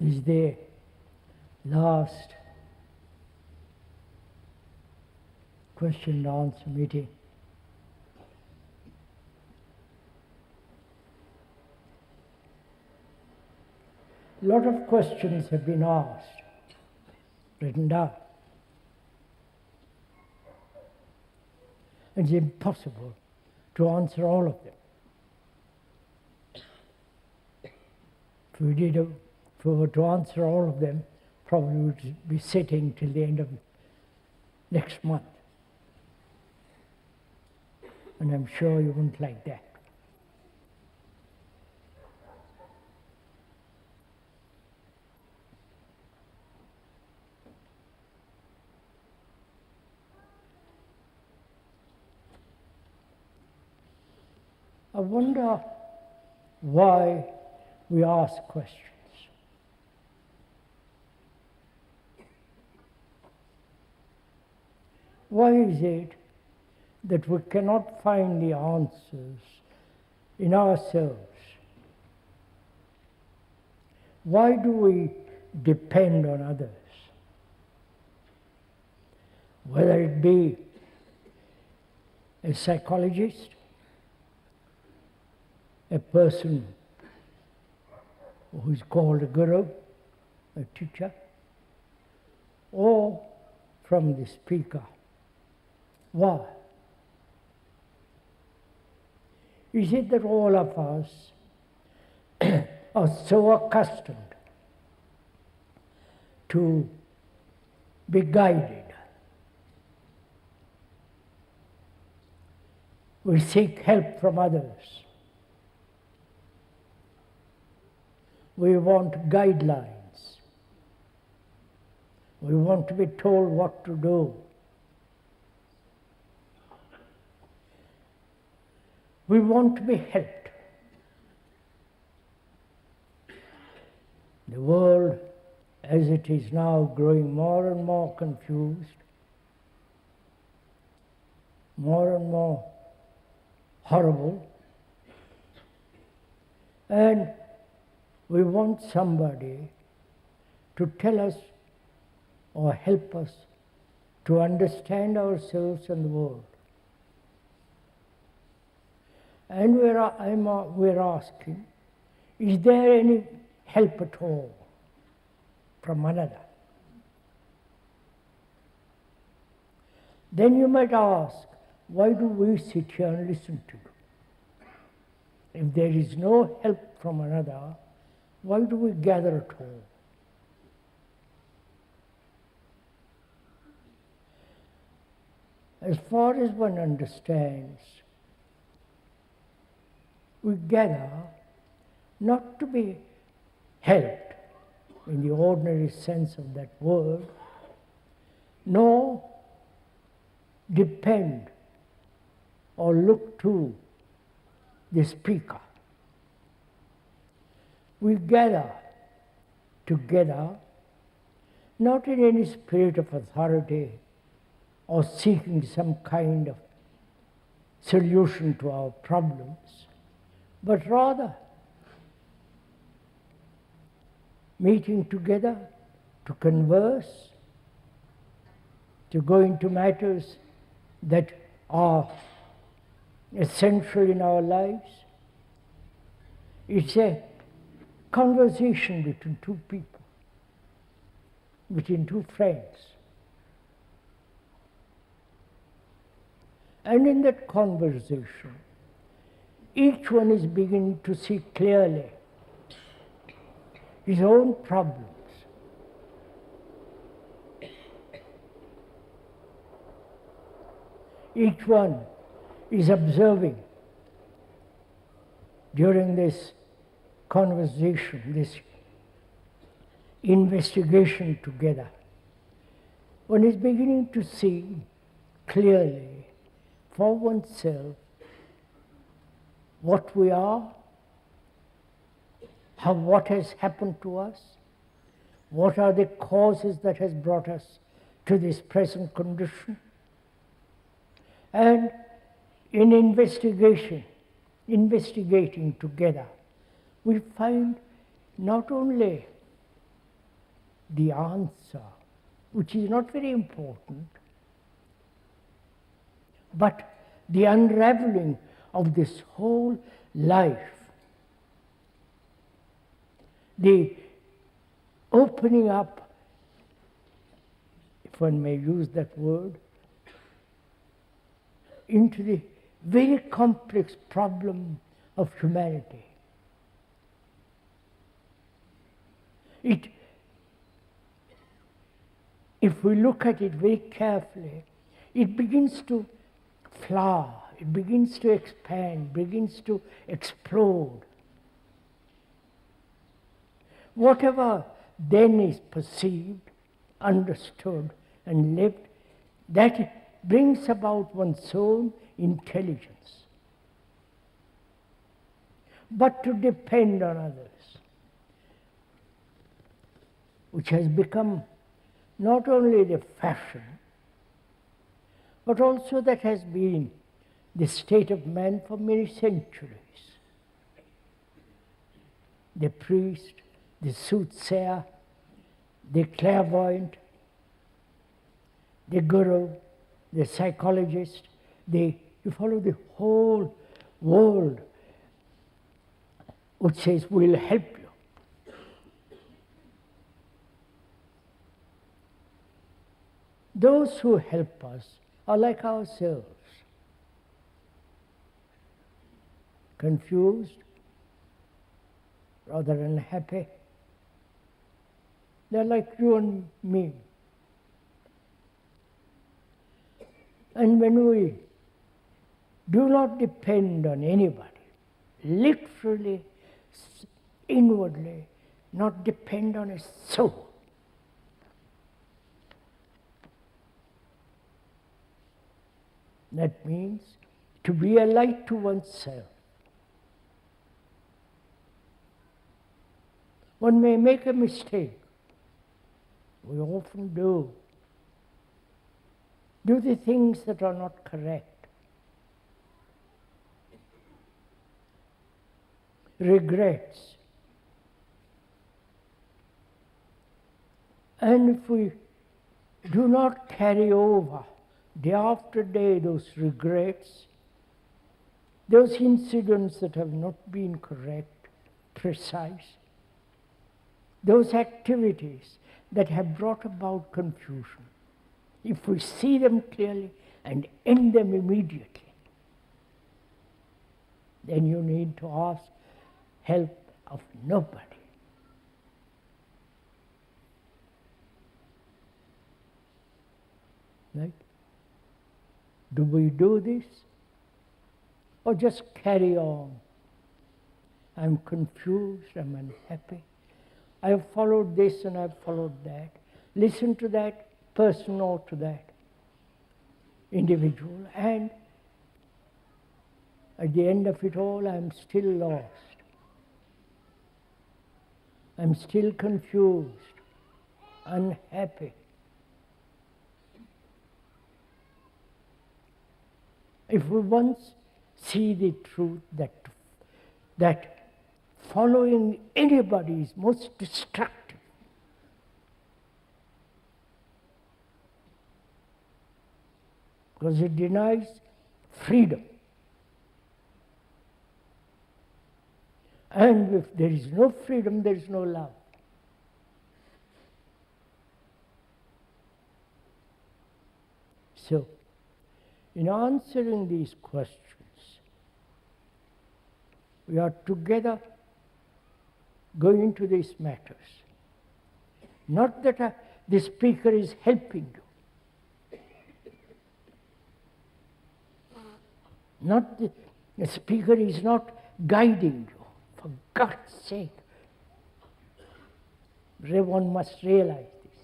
is the last question and answer meeting. A lot of questions have been asked, written down. It's impossible to answer all of them. If we were to answer all of them, probably we would be sitting till the end of next month. And I'm sure you wouldn't like that. I wonder why we ask questions. Why is it that we cannot find the answers in ourselves? Why do we depend on others? Whether it be a psychologist, a person who is called a guru, a teacher, or from the speaker. Why? Is it that all of us are so accustomed to be guided? We seek help from others. We want guidelines. We want to be told what to do. We want to be helped. The world, as it is now, growing more and more confused, more and more horrible, and we want somebody to tell us or help us to understand ourselves and the world. And we're asking, is there any help at all from another? Then you might ask, why do we sit here and listen to you? If there is no help from another, why do we gather at all? As far as one understands, we gather not to be helped in the ordinary sense of that word, nor depend or look to the speaker. We gather together not in any spirit of authority or seeking some kind of solution to our problems, but rather meeting together to converse, to go into matters that are essential in our lives. It's a conversation between two people, between two friends. And in that conversation, each one is beginning to see clearly his own problems. Each one is observing during this conversation, this investigation together. One is beginning to see clearly for oneself what we are, what has happened to us, what are the causes that has brought us to this present condition. And in investigating together, we find not only the answer, which is not very important, but the unraveling of this whole life, the opening up, if one may use that word, into the very complex problem of humanity. If we look at it very carefully, it begins to flower, it begins to expand, begins to explode. Whatever then is perceived, understood, and lived, that brings about one's own intelligence. But to depend on others, which has become not only the fashion, but also that has been the state of man for many centuries. The priest, the soothsayer, the clairvoyant, the guru, the psychologist, you follow the whole world which says, we'll help you. Those who help us are like ourselves, confused, rather unhappy. They're like you and me. And when we do not depend on anybody, literally, inwardly, not depend on a soul, that means to be a light to oneself. One may make a mistake. We often do. Do the things that are not correct. Regrets. And if we do not carry over day after day those regrets, those incidents that have not been correct, precise, those activities that have brought about confusion, if we see them clearly and end them immediately, then you need to ask help of nobody. Right? Do we do this? Or just carry on? I'm confused, I'm unhappy. I have followed this and I've followed that. Listen to that person or to that individual, and at the end of it all, I'm still lost. I'm still confused, unhappy. If we once see the truth that following anybody is most destructive, because it denies freedom. And if there is no freedom, there is no love. So, in answering these questions, we are together going into these matters. Not that the speaker is helping you. Not the speaker is not guiding you. For God's sake, one must realize this.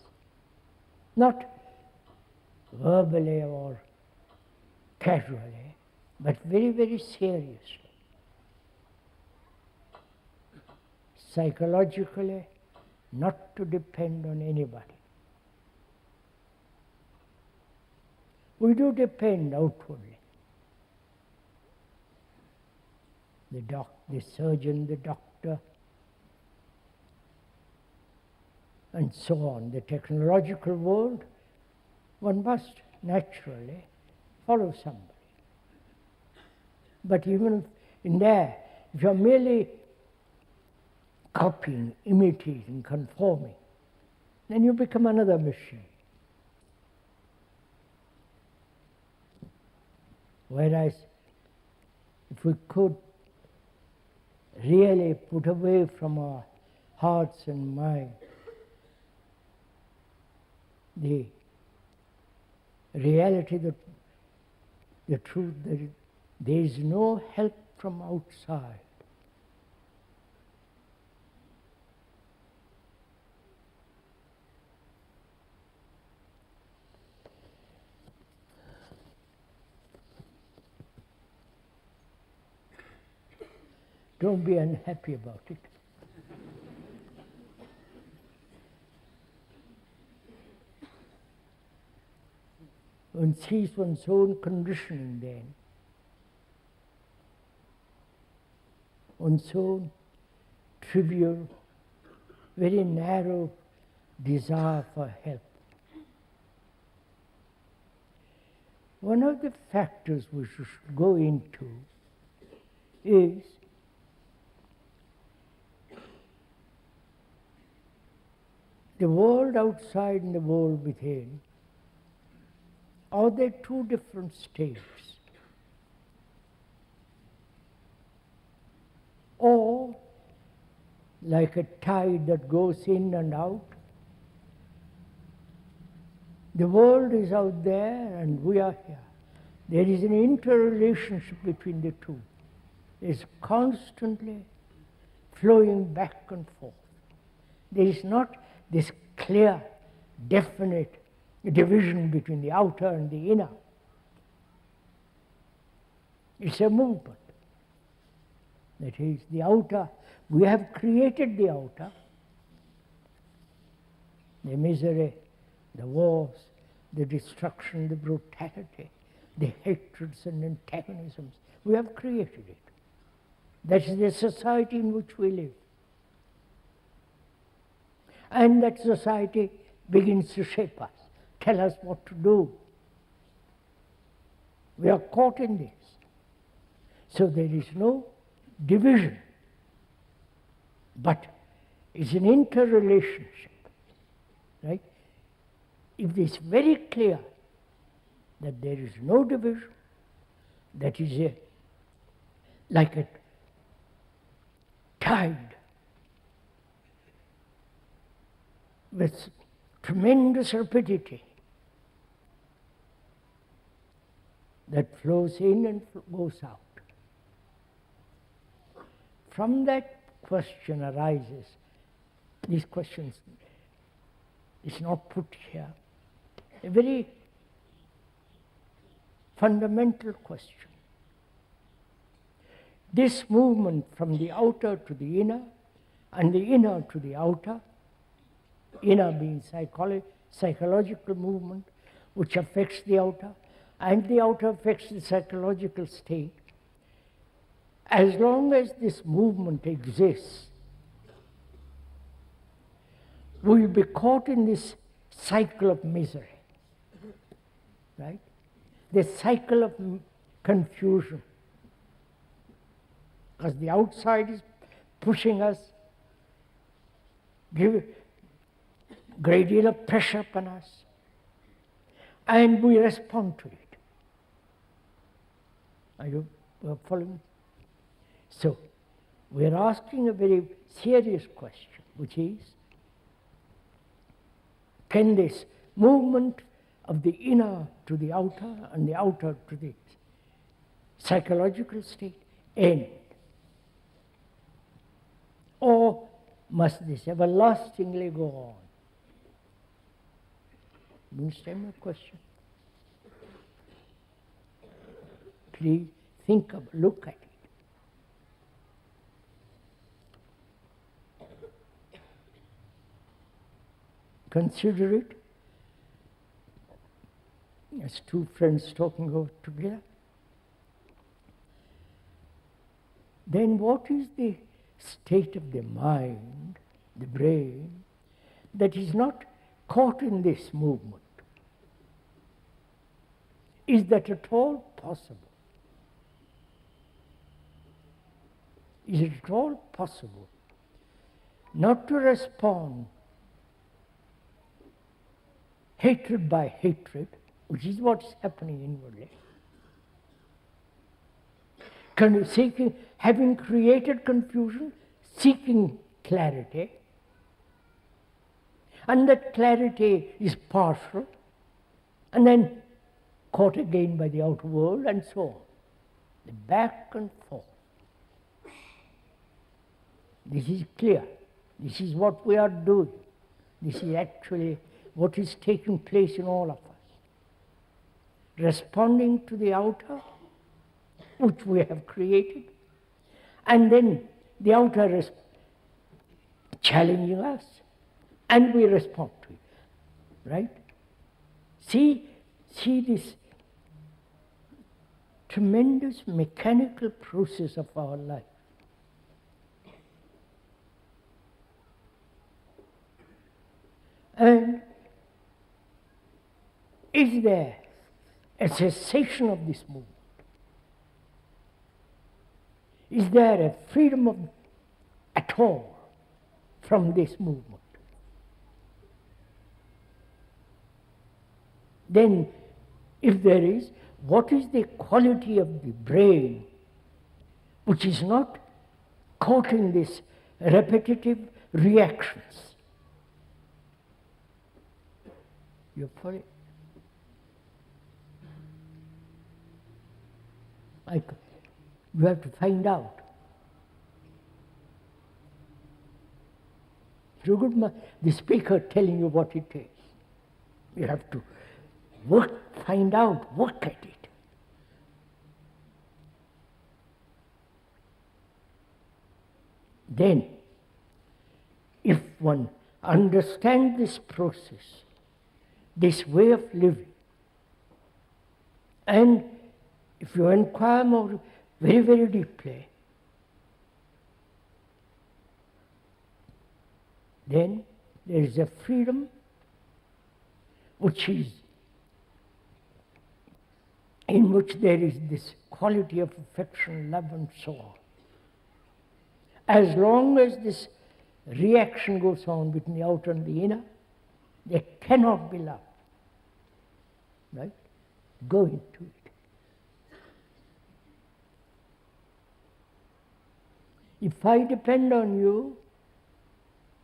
Not verbally or casually, but very, very seriously. Psychologically, not to depend on anybody. We do depend outwardly. The surgeon, the doctor, and so on. The technological world, one must naturally follow somebody. But even in there, if you're merely copying, imitating, conforming, then you become another machine. Whereas if we could really put away from our hearts and minds the reality, that the truth that there is no help from outside. Don't be unhappy about it. One sees one's own conditioning then, one's own trivial, very narrow desire for help. One of the factors we should go into is the world outside and the world within. Are there two different states? Or, like a tide that goes in and out, the world is out there and we are here. There is an interrelationship between the two. It's constantly flowing back and forth. There is not this clear, definite division between the outer and the inner. It's a movement. That is, the outer, we have created the outer, the misery, the wars, the destruction, the brutality, the hatreds and antagonisms. We have created it. That is the society in which we live. And that society begins to shape us, tell us what to do. We are caught in this. So there is no division, but it's an interrelationship, right? If it is very clear that there is no division, that is like a tide with tremendous rapidity that flows in and goes out. From that question arises, these questions, it's not put here, a very fundamental question. This movement from the outer to the inner, and the inner to the outer, inner being psychological movement, which affects the outer, and the outer affects the psychological state. As long as this movement exists, we will be caught in this cycle of misery, right? The cycle of confusion. Because the outside is pushing us, give a great deal of pressure upon us, and we respond to it. Are you following? So, we are asking a very serious question, which is, can this movement of the inner to the outer and the outer to the psychological state end? Or must this everlastingly go on? You understand my question? Please think of, look at it. Consider it as two friends talking over together. Then what is the state of the mind, the brain, that is not caught in this movement. Is that at all possible? Is it at all possible not to respond hatred by hatred, which is what is happening inwardly? Having created confusion, seeking clarity, and that clarity is partial, and then caught again by the outer world, and so on. The back and forth. This is clear. This is what we are doing. This is actually what is taking place in all of us. Responding to the outer, which we have created, and then the outer is challenging us, and we respond to it. Right? See this tremendous mechanical process of our life. And is there a cessation of this movement? Is there a freedom at all from this movement? Then, if there is, what is the quality of the brain which is not caught in these repetitive reactions? You follow? You have to find out. So good, the speaker telling you what it is. You have to find out, work at it. Then, if one understands this process, this way of living, and if you inquire more very, very deeply, then there is a freedom in which there is this quality of affection, love, and so on. As long as this reaction goes on between the outer and the inner, there cannot be love. Right? Go into it. If I depend on you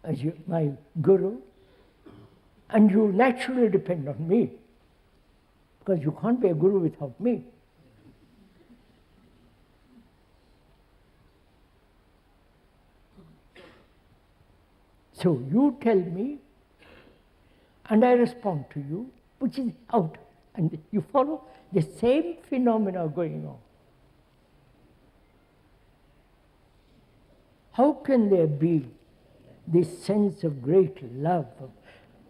as my guru, and you naturally depend on me, because you can't be a guru without me. So you tell me, and I respond to you, which is out. And you follow the same phenomena going on. How can there be this sense of great love,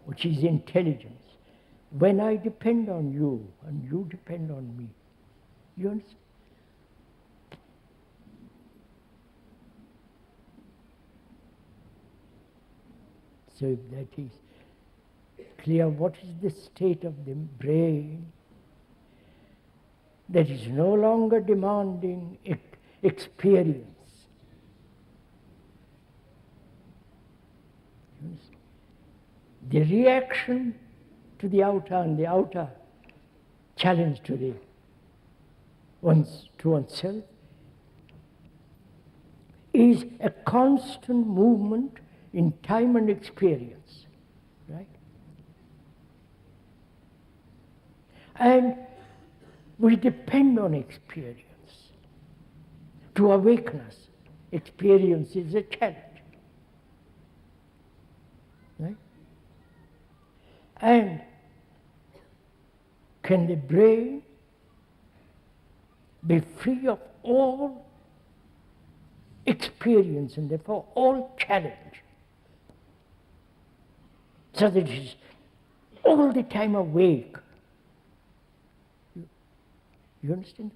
which is intelligence, when I depend on you and you depend on me? You understand? So if that is clear, what is the state of the brain that is no longer demanding experience? The reaction to the outer and the outer challenge to oneself is a constant movement in time and experience, right? And we depend on experience to awaken us. Experience is a challenge, right? And can the brain be free of all experience and therefore all challenge, so that it is all the time awake? You understand?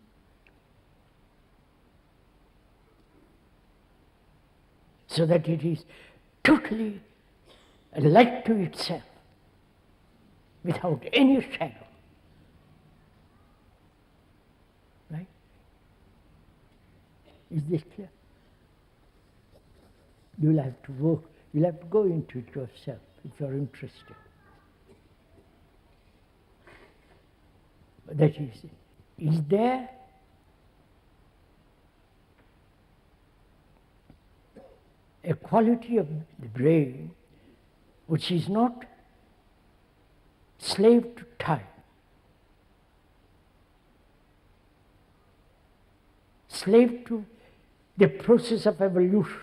So that it is totally a light to itself, without any shadow. Right? Is this clear? You'll have to work, you'll have to go into it yourself if you're interested. That is there a quality of the brain which is not slave to time, slave to the process of evolution,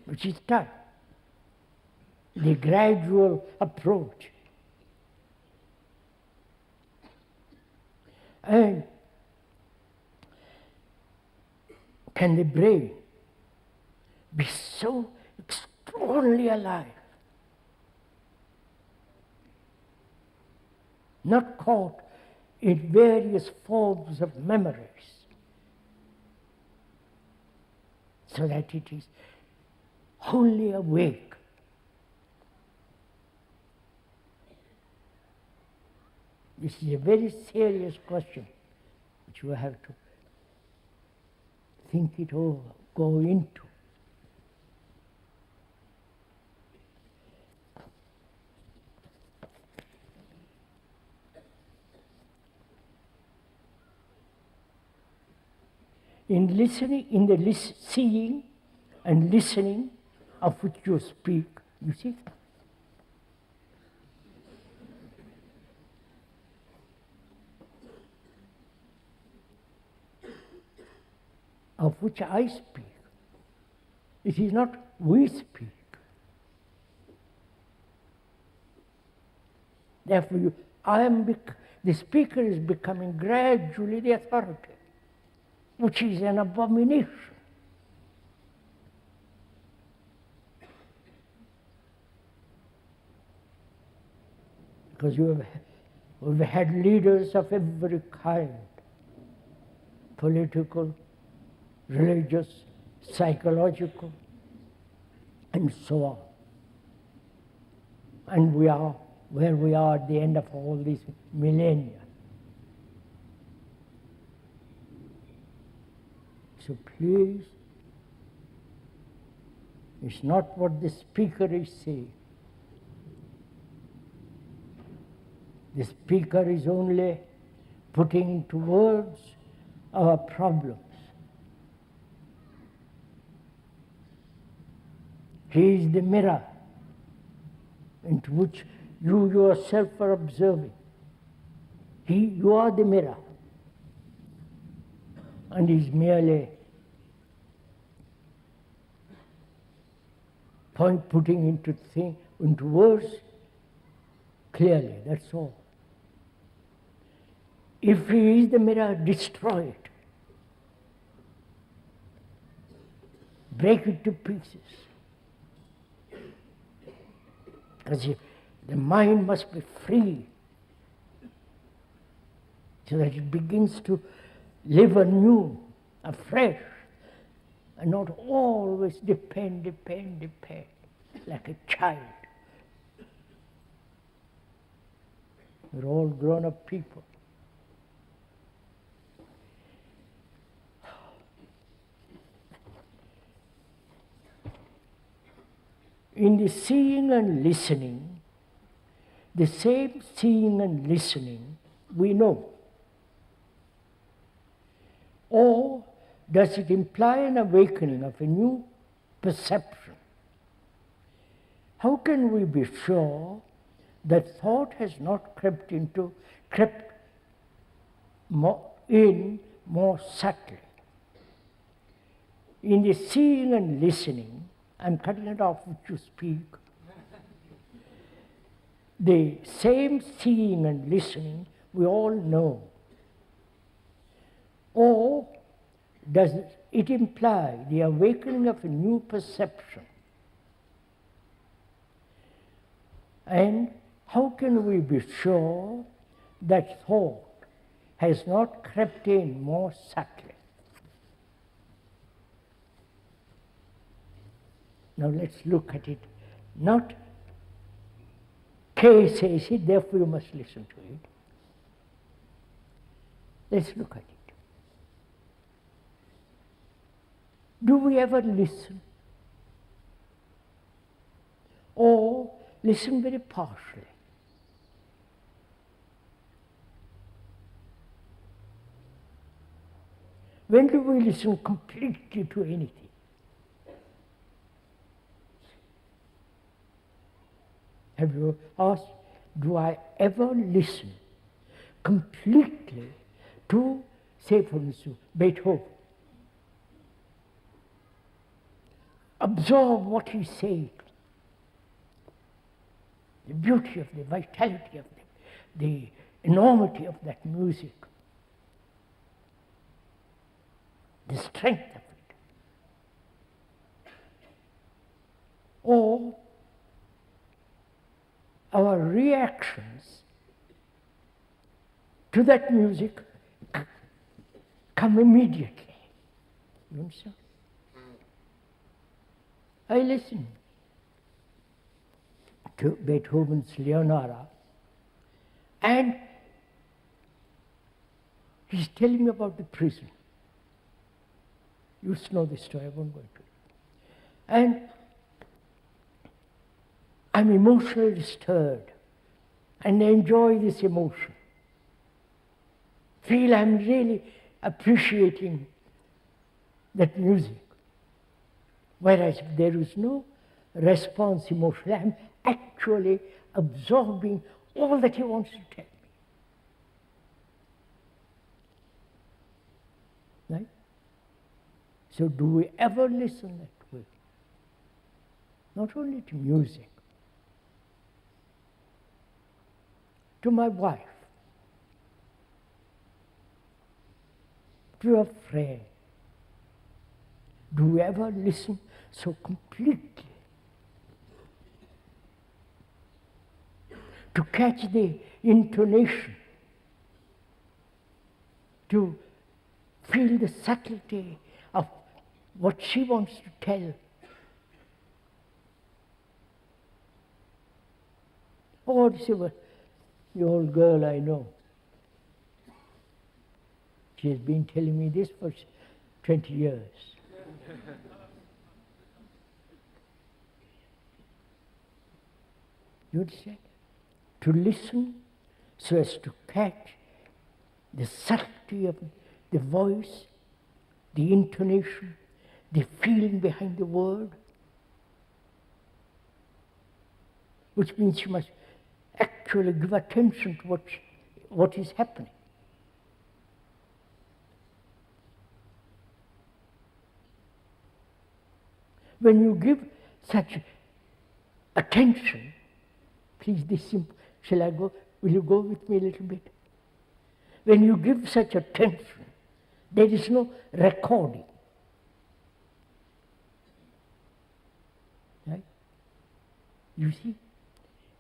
which is time, the gradual approach. And can the brain be so extraordinarily alive, not caught in various forms of memories, so that it is wholly awake? This is a very serious question which you have to think it over, go into. In listening, in the seeing and listening of which you speak, you see, of which I speak. It is not we speak. Therefore, the speaker is becoming gradually the authority, which is an abomination. Because we've had leaders of every kind, political, religious, psychological, and so on. And we are where we are at the end of all these millennia. So please, it's not what the speaker is saying. The speaker is only putting into words our problems. He is the mirror into which you yourself are observing. You are the mirror, and he is merely putting into words clearly, that's all. If he is the mirror, destroy it. Break it to pieces. Because the mind must be free so that it begins to live anew, afresh, and not always depend, like a child. We're all grown-up people. In the seeing and listening, the same seeing and listening we know. Or does it imply an awakening of a new perception? How can we be sure that thought has not crept in more subtly? In the seeing and listening, I'm cutting it off which you speak. The same seeing and listening we all know. Or does it imply the awakening of a new perception? And how can we be sure that thought has not crept in more subtly? Now let's look at it. Not K says it, therefore you must listen to it. Let's look at it. Do we ever listen? Or listen very partially? When do we listen completely to anything? Have you asked, do I ever listen completely to, say for instance, Beethoven? Absorb what he's saying. The beauty of the vitality of the enormity of that music. The strength of it. Or our reactions to that music come immediately. You understand? I listen to Beethoven's Leonora, and he's telling me about the prison. You know the story, I won't go into it. And I'm emotionally stirred, and I enjoy this emotion. Feel I'm really appreciating that music. Whereas if there is no response emotionally, I'm actually absorbing all that he wants to tell me. Right? So do we ever listen that way? Not only to music, to my wife, to a friend. Do we ever listen so completely to catch the intonation, to feel the subtlety of what she wants to tell? Or to say, well, the old girl I know, she has been telling me this for 20 years. You understand? To listen so as to catch the subtlety of the voice, the intonation, the feeling behind the word, which means you must actually give attention to what is happening. When you give such attention, please, this simple, shall I go? Will you go with me a little bit? When you give such attention, there is no recording. Right? You see?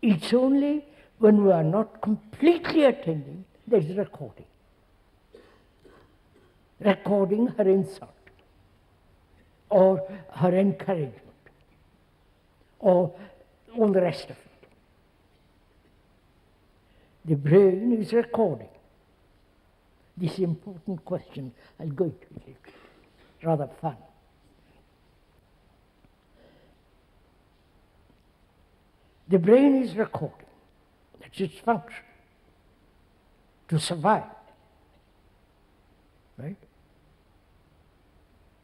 It's only when we are not completely attending, there is recording. Recording her insult, or her encouragement, or all the rest of it. The brain is recording. This important question, I'll go into it later. Rather fun. The brain is recording. That's its function. To survive. Right?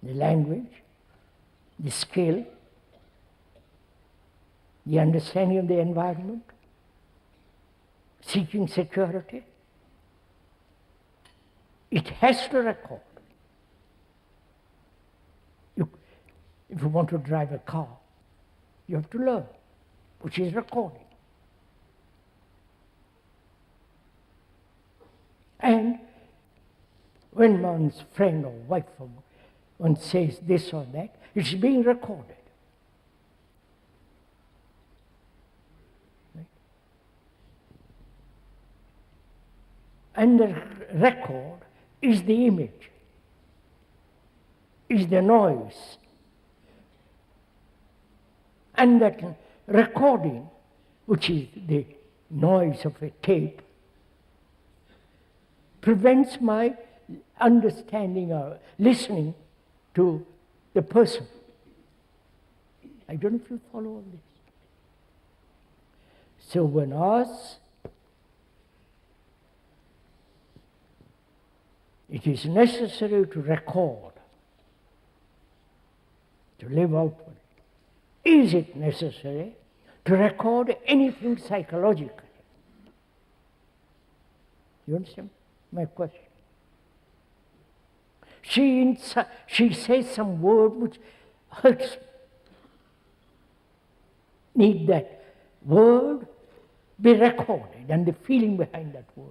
The language, the skill, the understanding of the environment, seeking security. It has to record. If you want to drive a car, you have to learn, which is recording. And when one's friend or wife or one says this or that, it's being recorded. Right? And the record is the image, is the noise, And that recording, which is the noise of a tape, prevents my understanding or listening to the person. I don't know if you follow all this. So when it is necessary to record, to live outward. Is it necessary to record anything psychologically? You understand my question? She says some word which hurts me. Need that word be recorded and the feeling behind that word.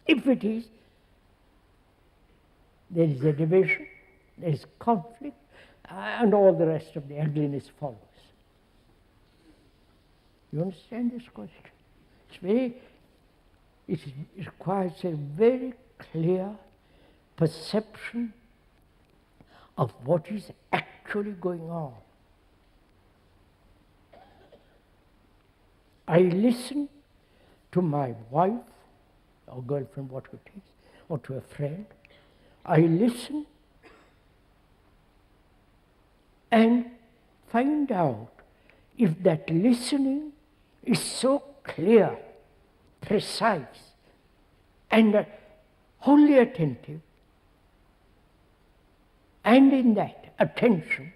If it is, there is a division, there is conflict, and all the rest of the ugliness follows. You understand this question? It requires a very clear perception of what is actually going on. I listen to my wife, or girlfriend, whatever it is, or to a friend. I listen and find out if that listening is so clear, precise, and wholly attentive, and in that attention,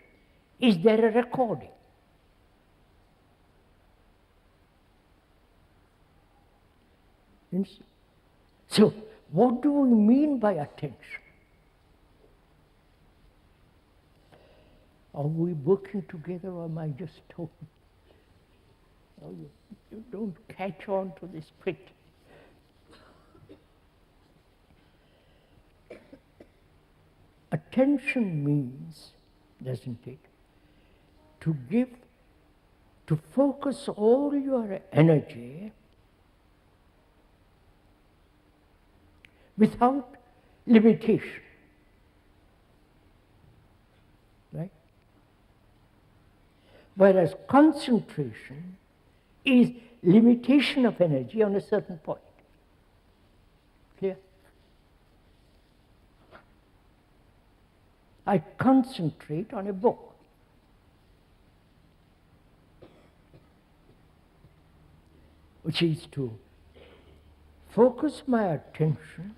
is there a recording? So, what do we mean by attention? Are we working together, or am I just talking? Oh, you don't catch on to this quickly. Attention means, doesn't it, to focus all your energy without limitation. Right? Whereas concentration is limitation of energy on a certain point. Clear? I concentrate on a book. Which is to focus my attention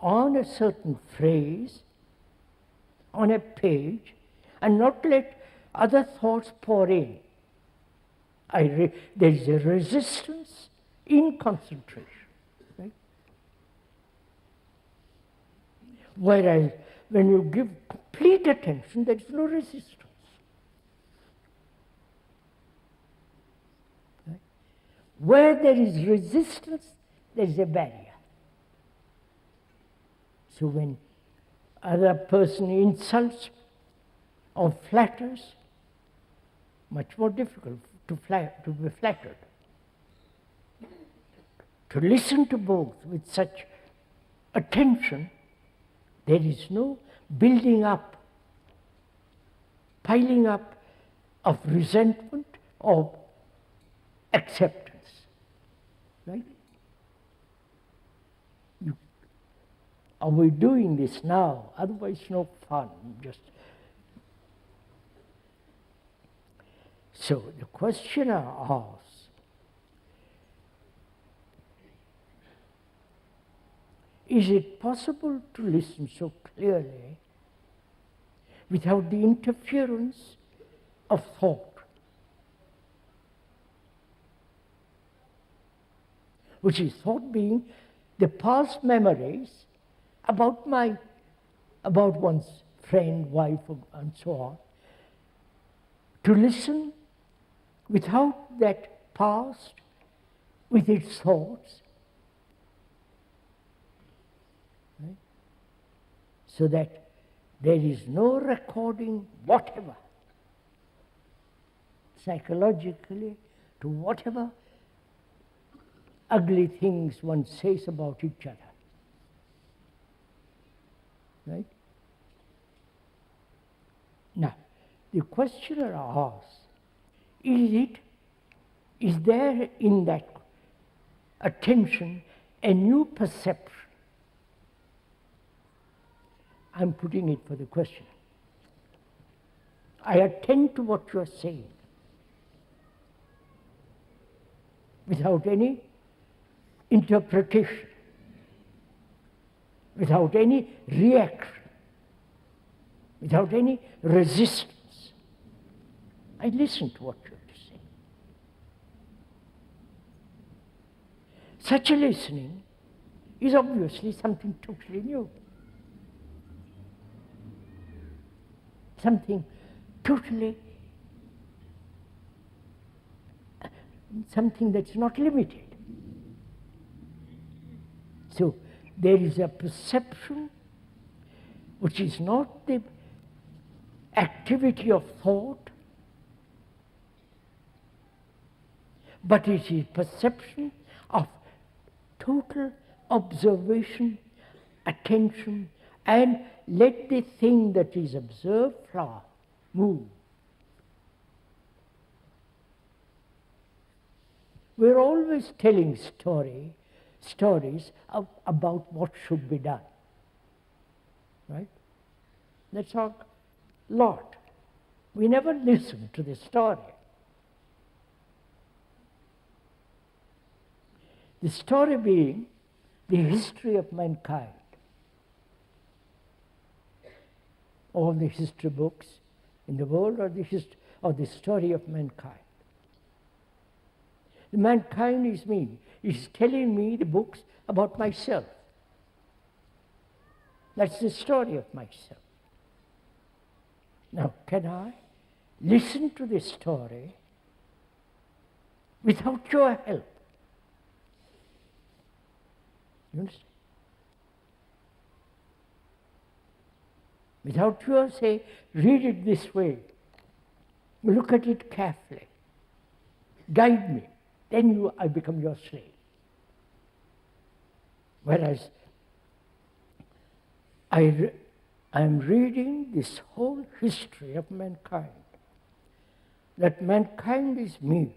on a certain phrase, on a page, and not let other thoughts pour in. There is a resistance in concentration. Right? Whereas when you give complete attention, there is no resistance. Right? Where there is resistance, there is a barrier. So when other person insults or flatters, much more difficult to be flattered. To listen to both with such attention, there is no building up, piling up of resentment or acceptance. Right? Are we doing this now? Otherwise, no fun. So the questioner asks, is it possible to listen so clearly without the interference of thought? Which is thought being the past memories about one's friend, wife, and so on. To listen without that past, with its thoughts, right? So that there is no recording whatever, psychologically, to whatever ugly things one says about each other. right? Now, the questioner asks, is there in that attention a new perception? I'm putting it for the question. I attend to what you are saying without any interpretation, without any reaction, without any resistance. I listen to what you have to say. Such a listening is obviously something totally new. Something totally, something that's not limited. So there is a perception which is not the activity of thought, but it is perception of total observation, attention, and let the thing that is observed flow, move. We're always telling stories about what should be done, right? That's our lot. We never listen to the story. The story being the history of mankind. All the history books in the world are the story of mankind. The mankind is me. It's telling me the books about myself. That's the story of myself. Now, can I listen to this story without your help? You understand? Without your say, read it this way, look at it carefully, guide me, then I become your slave. Whereas I am reading this whole history of mankind, that mankind is me.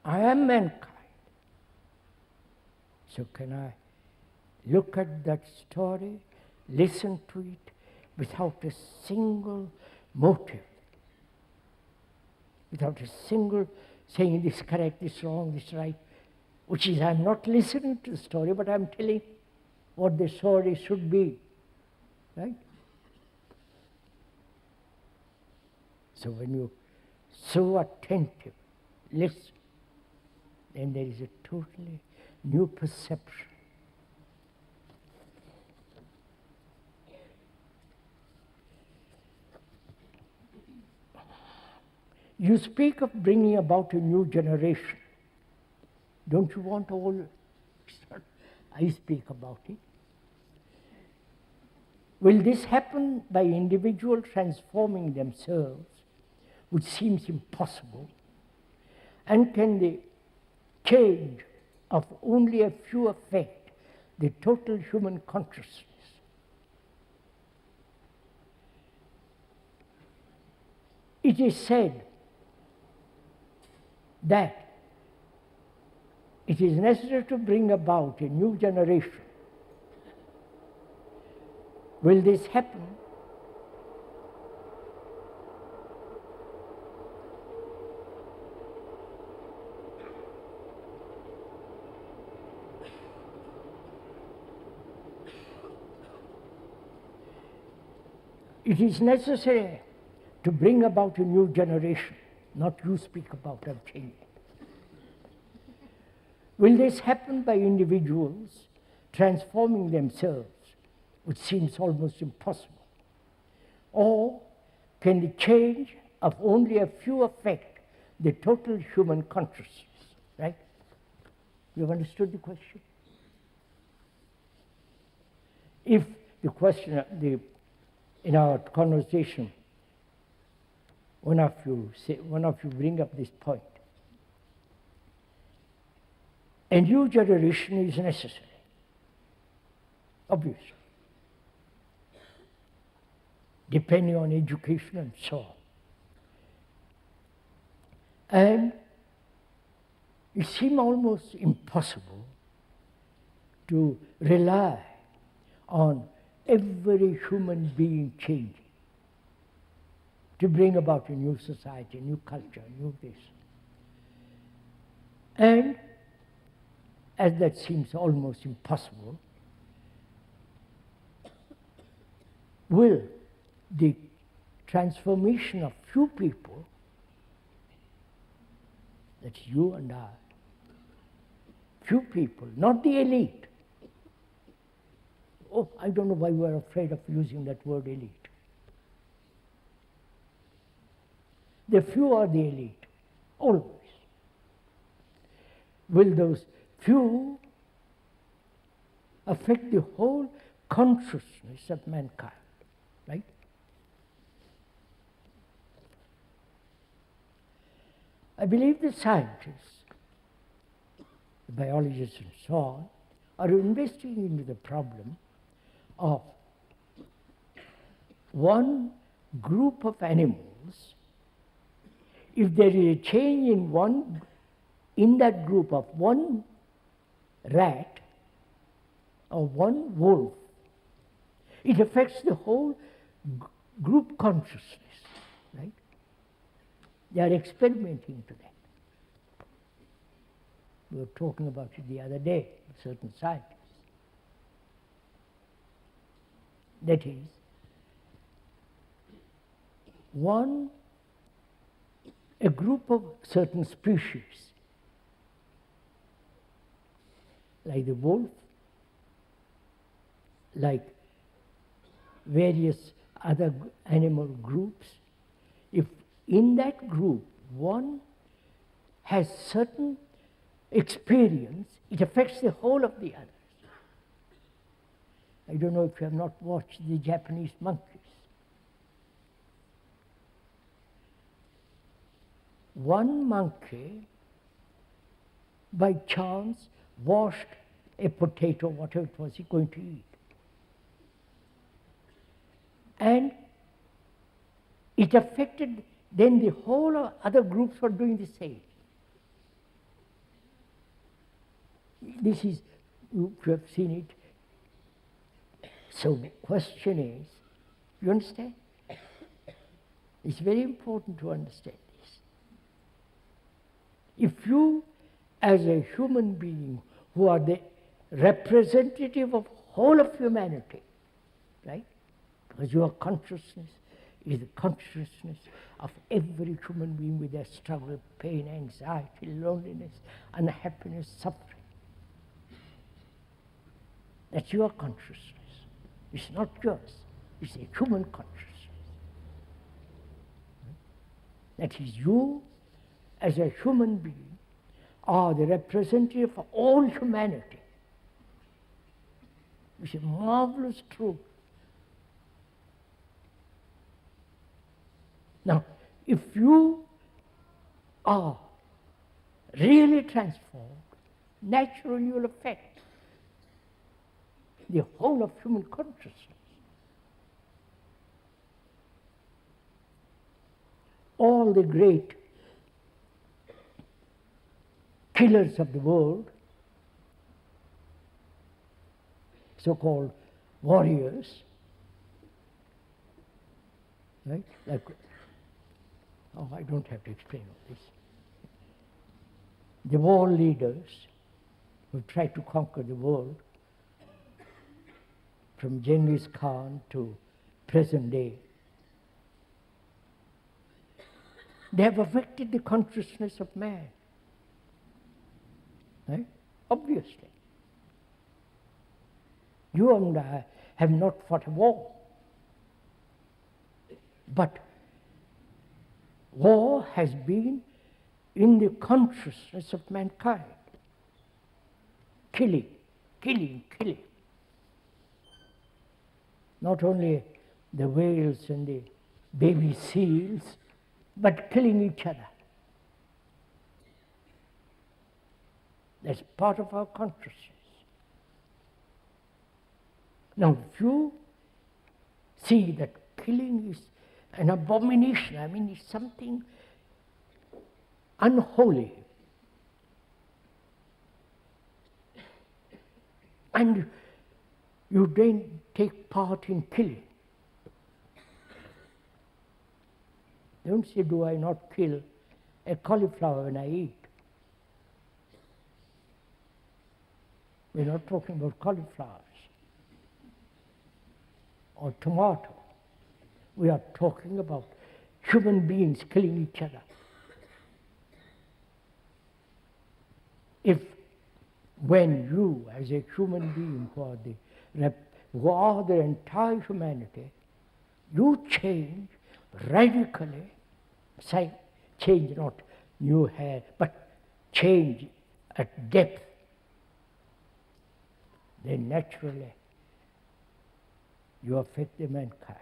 I am mankind. So can I look at that story, listen to it without a single motive, without a single saying this correct, this wrong, this right, which is I'm not listening to the story, but I'm telling what the story should be, right? So when you're so attentive, listen, then there is a totally new perception. You speak of bringing about a new generation. Don't you want all? I speak about it. Will this happen by individuals transforming themselves, which seems impossible? And can the change of only a few affect the total human consciousness? It is said that it is necessary to bring about a new generation. Will this happen? It is necessary to bring about a new generation, not you speak about I'm changing. Will this happen by individuals transforming themselves, which seems almost impossible? Or can the change of only a few affect the total human consciousness, right? You've understood the question? If the question, in our conversation, one of you bring up this point, a new generation is necessary. obviously, depending on education and so on. And it seemed almost impossible to rely on every human being changing to bring about a new society, a new culture, new this. And as that seems almost impossible, will the transformation of few people, that's you and I, few people, not the elite. Oh, I don't know why we are afraid of using that word elite. The few are the elite, always. Will those few affect the whole consciousness of mankind, right? I believe the scientists, the biologists and so on, are investigating into the problem of one group of animals. If there is a change in that group of one rat or one wolf, it affects the whole group consciousness, right? They are experimenting to that. We were talking about it the other day with certain scientists. That is, a group of certain species, like the wolf, like various other animal groups, if in that group one has certain experience, it affects the whole of the others. I don't know if you have not watched the Japanese monkeys. One monkey, by chance, washed a potato, whatever it was he going to eat. And it affected, then the whole of other groups were doing the same. This is, you have seen it. So the question is, you understand? It's very important to understand this. If you, as a human being, who are the representative of whole of humanity, right? Because your consciousness is the consciousness of every human being with their struggle, pain, anxiety, loneliness, unhappiness, suffering. That's your consciousness. It's not yours. It's a human consciousness. That is, you, as a human being, are the representative of all humanity. It's a marvelous truth. Now, if you are really transformed, naturally you will affect the whole of human consciousness. All the great killers of the world, so-called warriors, right? Like, oh, I don't have to explain all this. The war leaders who tried to conquer the world, from Genghis Khan to present day, they have affected the consciousness of man. Right? Obviously. You and I have not fought a war. But war has been in the consciousness of mankind. Killing, killing, killing. Not only the whales and the baby seals, but killing each other. That's part of our consciousness. Now, if you see that killing is an abomination, I mean, it's something unholy, and you don't take part in killing. Don't say, do I not kill a cauliflower when I eat? We're not talking about cauliflowers or tomato. We are talking about human beings killing each other. When you, as a human being who are the entire humanity, you change radically, change not new hair, but change at depth, then naturally you affect the mankind.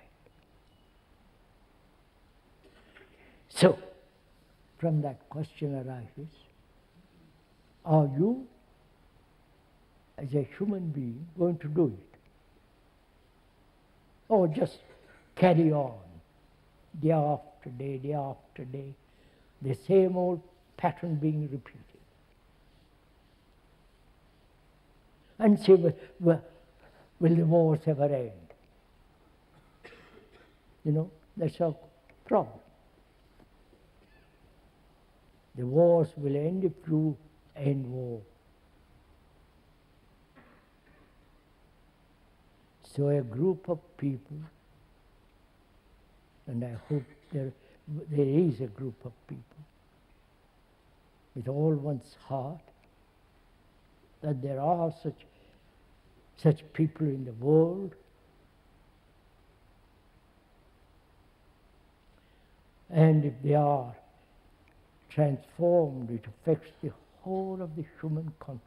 So, from that question arises, are you, as a human being, going to do it? Or just carry on, day after day, the same old pattern being repeated? And say, will the wars ever end? You know, that's our problem. The wars will end if you end war. So a group of people, and I hope there is a group of people with all one's heart, that there are such people in the world, and if they are transformed, it affects the whole of the human consciousness.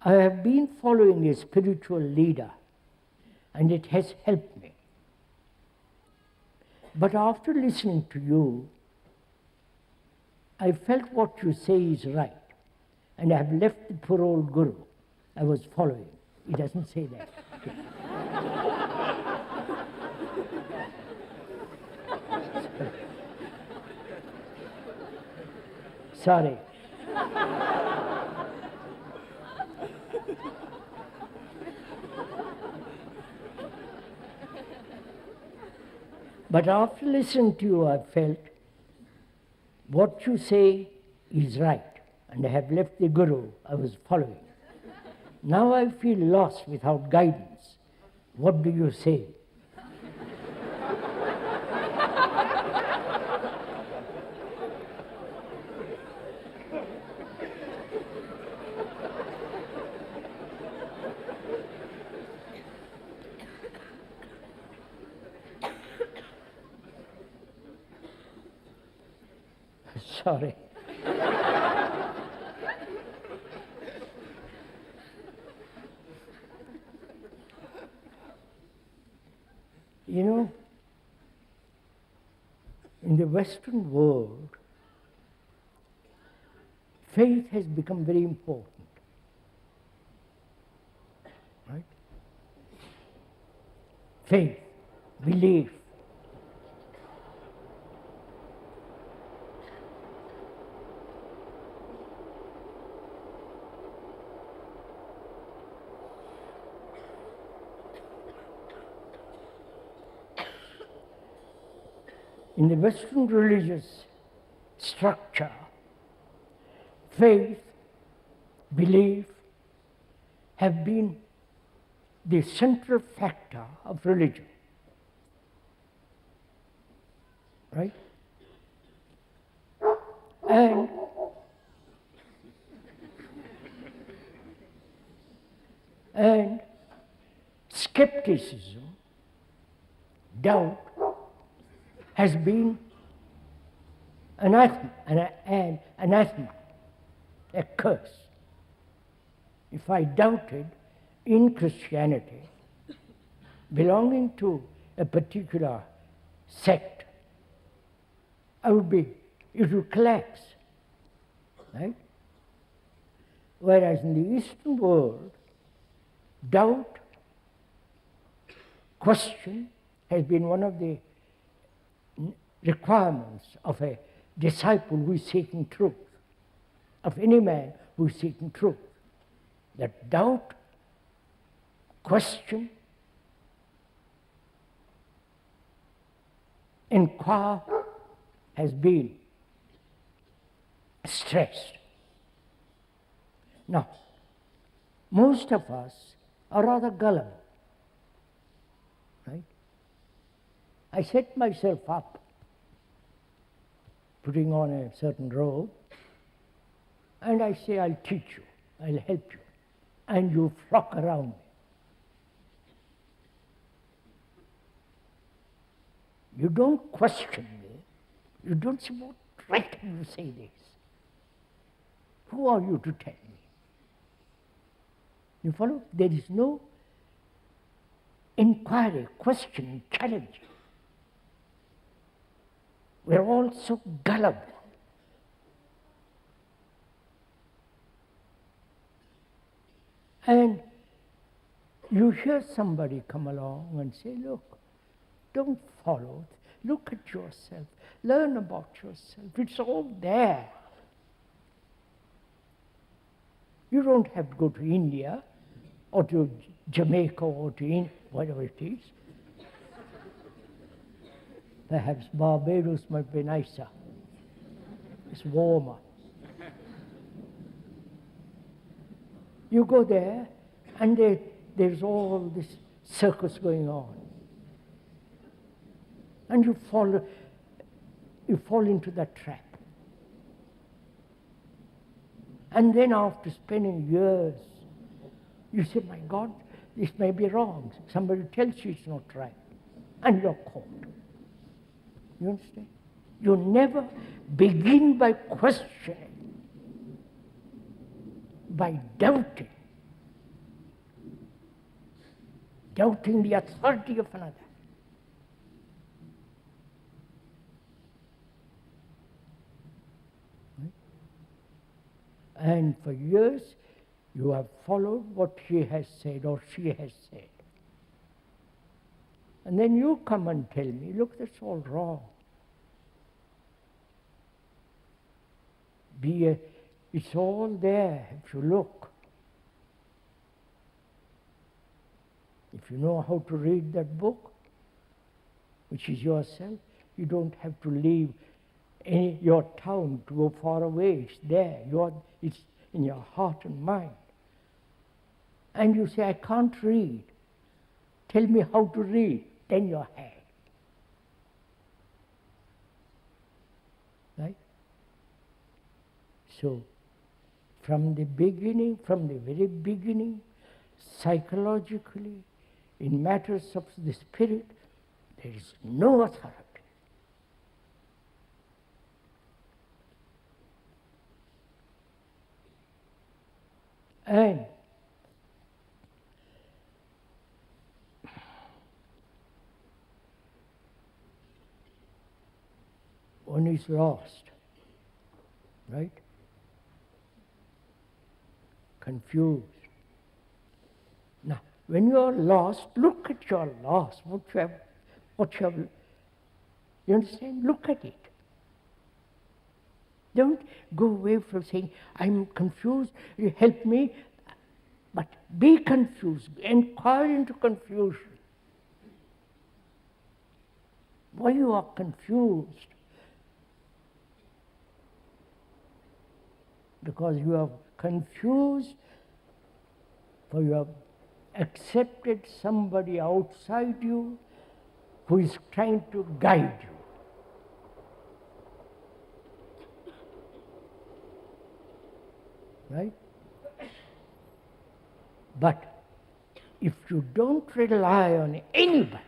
I have been following a spiritual leader, and it has helped me. But after listening to you, I felt what you say is right, and I have left the poor old guru I was following. He doesn't say that. Sorry. But after listening to you, I felt what you say is right, and I have left the guru I was following. Now I feel lost without guidance. What do you say? Sorry. You know, in the Western world, faith has become very important, right? Faith, belief. In the Western religious structure, faith, belief have been the central factor of religion, right? And skepticism, doubt, has been anathema, a curse. If I doubted in Christianity, belonging to a particular sect, it would collapse, right? Whereas in the Eastern world, doubt, question has been one of the requirements of a disciple who is seeking truth, of any man who is seeking truth. That doubt, question, inquire has been stressed. Now, most of us are rather gullible, right? I set myself up, putting on a certain robe, and I say, I'll teach you, I'll help you, and you flock around me. You don't question me. You don't say, what right can you say this? Who are you to tell me? You follow? There is no inquiry, questioning, challenging. We're all so gullible. And you hear somebody come along and say, look, don't follow. Look at yourself. Learn about yourself. It's all there. You don't have to go to India or to Jamaica or to whatever it is. Perhaps Barbados might be nicer. It's warmer. You go there and there's all this circus going on. And you fall into that trap. And then after spending years, you say, my God, this may be wrong. Somebody tells you it's not right. And you're caught. You understand? You never begin by questioning, by doubting the authority of another. And for years, you have followed what she has said or she has said. And then you come and tell me, look, that's all wrong. It's all there if you look. If you know how to read that book, which is yourself, you don't have to leave your town to go far away. It's there. It's in your heart and mind. And you say, I can't read. Tell me how to read. Then you're had. Right? So, from the very beginning, psychologically, in matters of the spirit, there is no authority. And one is lost, right? Confused. Now, when you are lost, look at your loss. You understand? Look at it. Don't go away from saying, I'm confused, you help me. But be confused, inquire into confusion. Why you are confused? Because you are confused, for you have accepted somebody outside you who is trying to guide you. Right? But if you don't rely on anybody,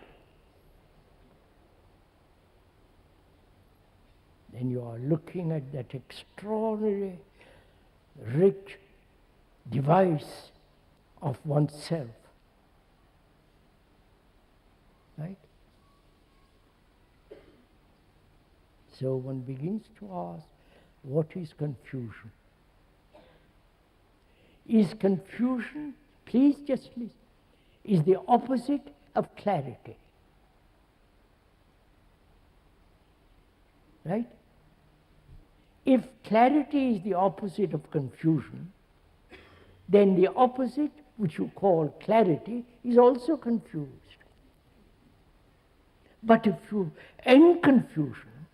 then you are looking at that extraordinary, rich device of oneself. Right? So one begins to ask, what is confusion? Is confusion, please just listen, is the opposite of clarity. Right? If clarity is the opposite of confusion, then the opposite, which you call clarity, is also confused. But if you end confusion,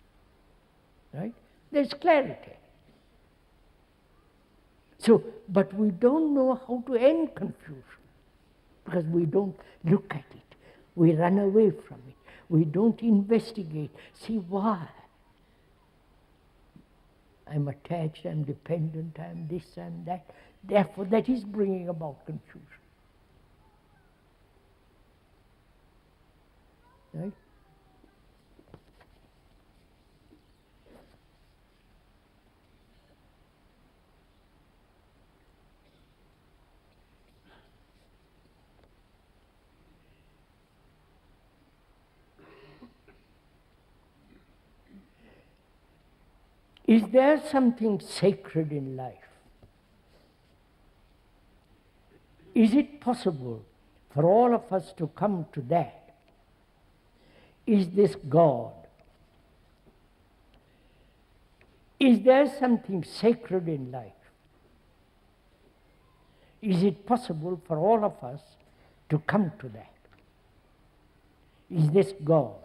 right, there's clarity. So, but we don't know how to end confusion because we don't look at it. We run away from it. We don't investigate. See why? I'm attached, I'm dependent, I'm this, I'm that. Therefore, that is bringing about confusion. Right? Is there something sacred in life? Is it possible for all of us to come to that? Is this God? Is there something sacred in life? Is it possible for all of us to come to that? Is this God?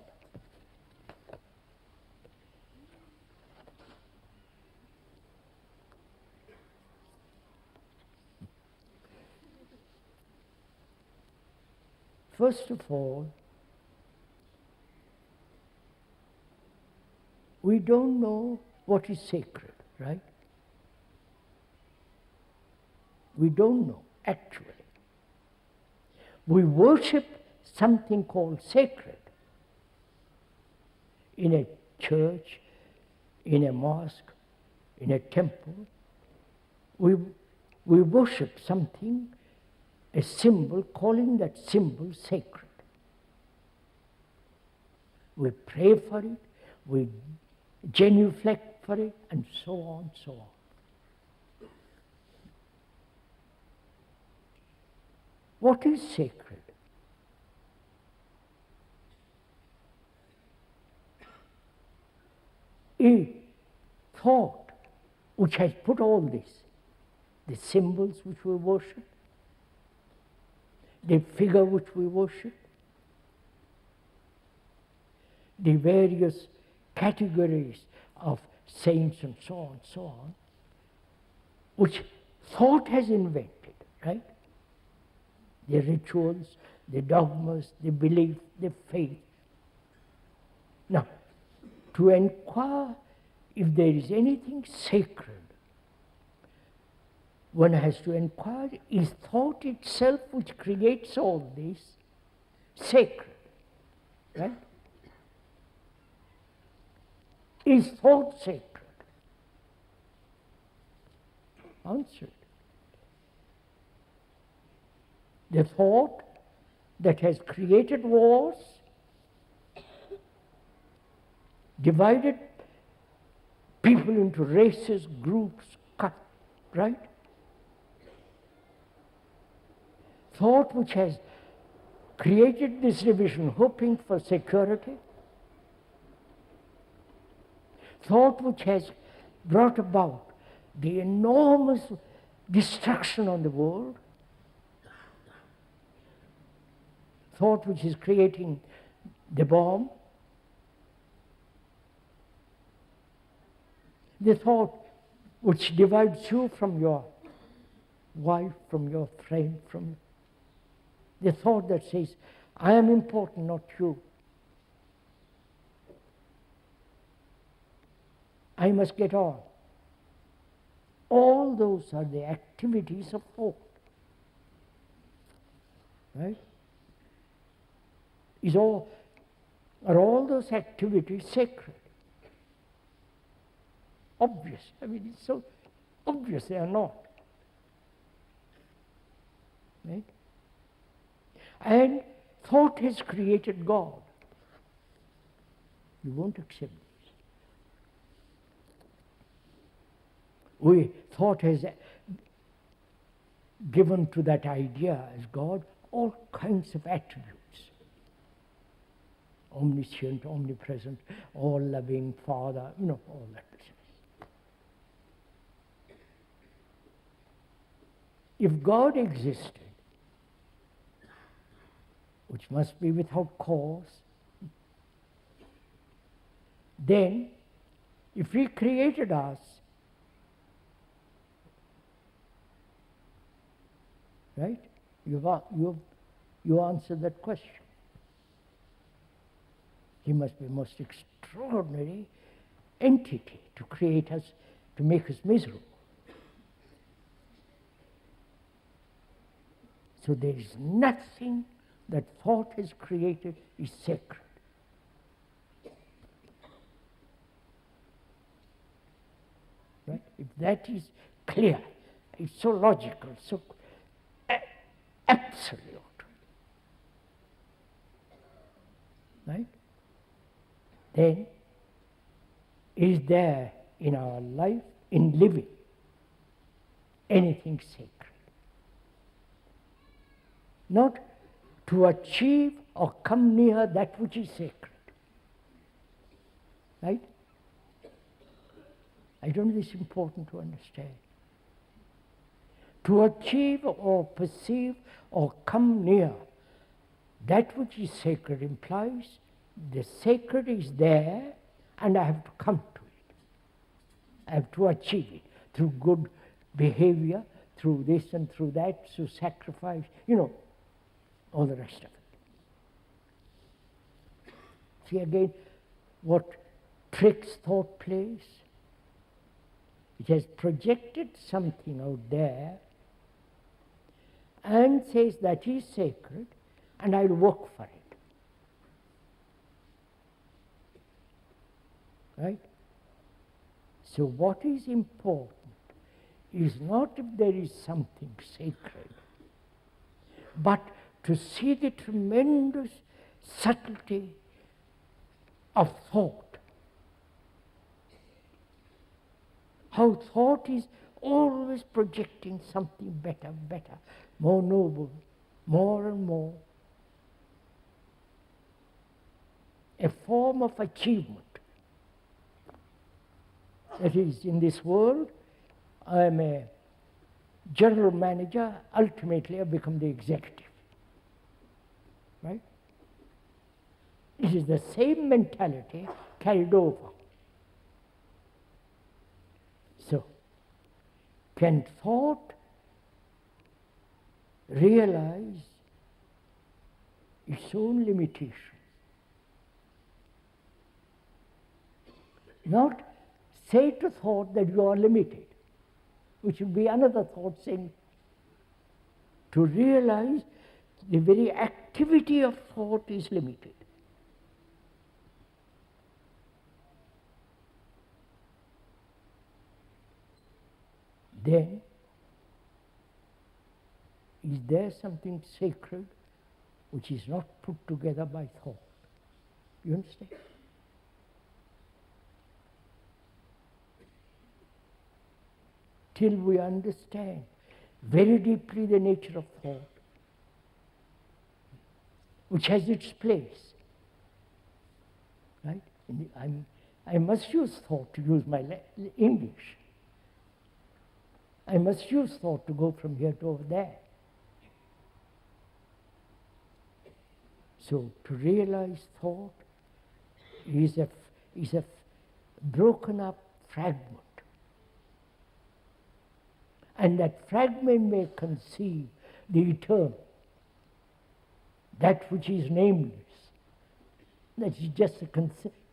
First of all, we don't know what is sacred, right? We don't know, actually. We worship something called sacred in a church, in a mosque, in a temple. We worship something, a symbol, calling that symbol sacred. We pray for it, we genuflect for it, and so on, so on. What is sacred? A thought which has put all this, the symbols which we worship, the figure which we worship, the various categories of saints and so on, which thought has invented, right? The rituals, the dogmas, the belief, the faith. Now, to inquire if there is anything sacred, one has to inquire, is thought itself which creates all this sacred, right? Is thought sacred? Answered. The thought that has created wars, divided people into races, groups, right? Thought which has created this division, hoping for security. Thought which has brought about the enormous destruction on the world. Thought which is creating the bomb. The thought which divides you from your wife, from your friend, from the thought that says, I am important, not you. I must get on. All those are the activities of thought. Right? Are all those activities sacred? Obvious. I mean, it's so obvious they are not. Right? And thought has created God. You won't accept this. Thought has given to that idea as God all kinds of attributes. Omniscient, omnipresent, all-loving Father, all that business. If God existed, which must be without cause, then if He created us, right? You answered that question. He must be a most extraordinary entity to create us, to make us miserable. So there is nothing that thought has created is sacred. Right? If that is clear, it's so logical, so absolute. Right? Then, is there in our life, in living, anything sacred? Not to achieve or come near that which is sacred. Right? I don't know, it's important to understand. To achieve or perceive or come near that which is sacred implies the sacred is there and I have to come to it. I have to achieve it through good behavior, through this and through that, through sacrifice, all the rest of it. See again what tricks thought plays? It has projected something out there and says that is sacred and I'll work for it. Right? So what is important is not if there is something sacred, but to see the tremendous subtlety of thought. How thought is always projecting something better, more noble, more and more. A form of achievement. That is, in this world, I am a general manager, ultimately I become the executive. Right? It is the same mentality carried over. So, can thought realize its own limitation? Not say to thought that you are limited, which would be another thought saying, to realize the very activity of thought is limited. Then, is there something sacred which is not put together by thought? You understand? Till we understand very deeply the nature of thought, which has its place. Right? I must use thought to use my English. I must use thought to go from here to over there. So to realize thought is a broken up fragment. And that fragment may conceive the eternal, that which is nameless. That is just a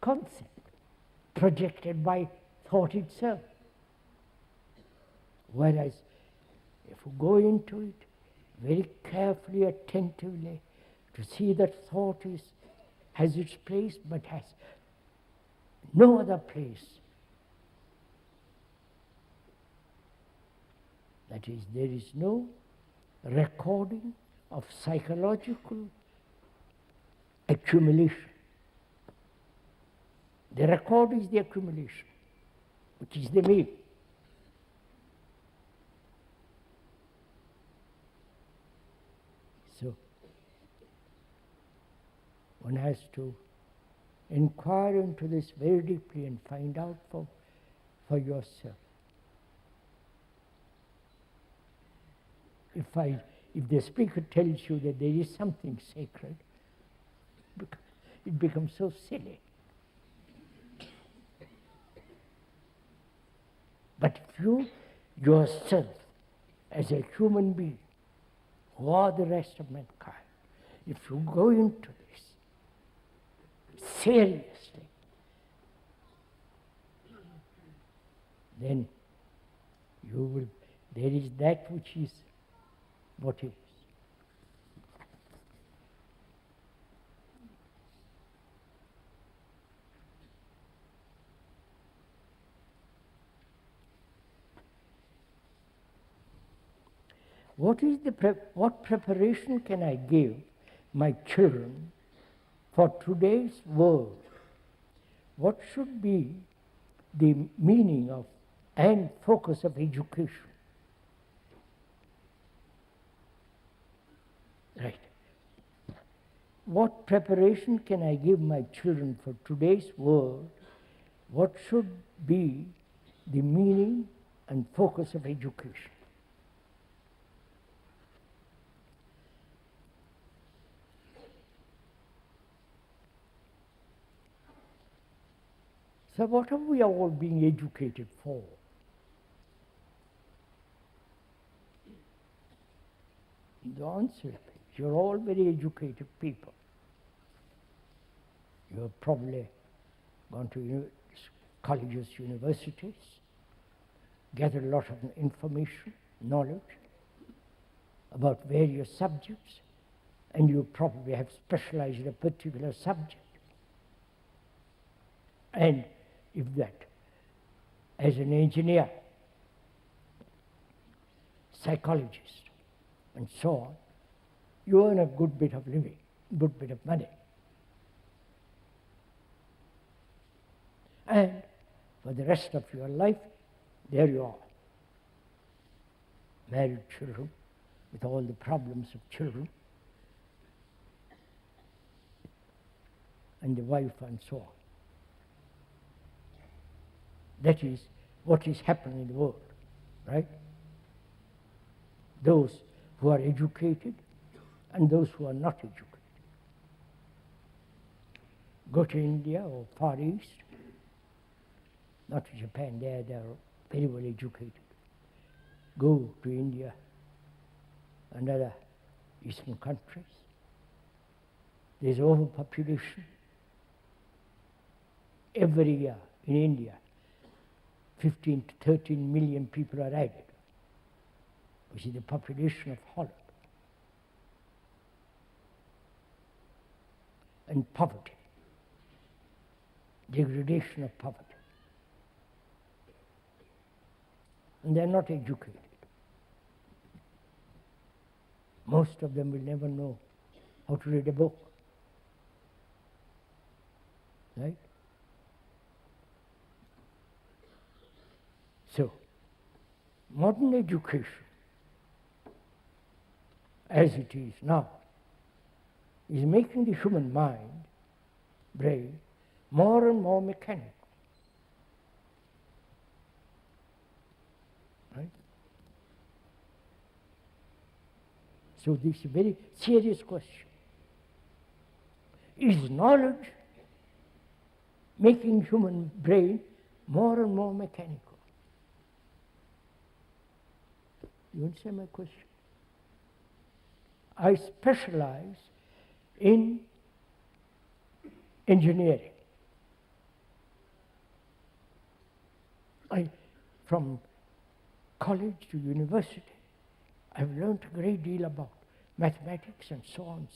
concept projected by thought itself. Whereas, if we go into it very carefully, attentively, to see that thought has its place, but has no other place. That is, there is no recording of psychological accumulation. The record is the accumulation, which is the me. So one has to inquire into this very deeply and find out for yourself. If the speaker tells you that there is something sacred, it becomes so silly. But if you yourself, as a human being, who are the rest of mankind, if you go into this seriously, then there is that which is what is. What preparation can I give my children for today's world? What should be the meaning of and focus of education? Right. What preparation can I give my children for today's world? What should be the meaning and focus of education? So what are we all being educated for? The answer is, you're all very educated people. You have probably gone to colleges, universities, gathered a lot of information, knowledge about various subjects, and you probably have specialized in a particular subject. And if that, as an engineer, psychologist, and so on, you earn a good bit of living, good bit of money. And for the rest of your life, there you are. Married children, with all the problems of children, and the wife and so on. That is what is happening in the world, right? Those who are educated and those who are not educated. Go to India or Far East, not to Japan, they are very well educated. Go to India and other Eastern countries. There's overpopulation. Every year in India, 15 to 13 million people are added, which is the population of Holland. And poverty, degradation of poverty. And they're not educated. Most of them will never know how to read a book, right? So, modern education, as it is now, is making the human mind, brain, more and more mechanical. Right? So this is a very serious question. Is knowledge making human brain more and more mechanical? You understand my question? I specialize in engineering. From college to university, I've learned a great deal about mathematics and so on,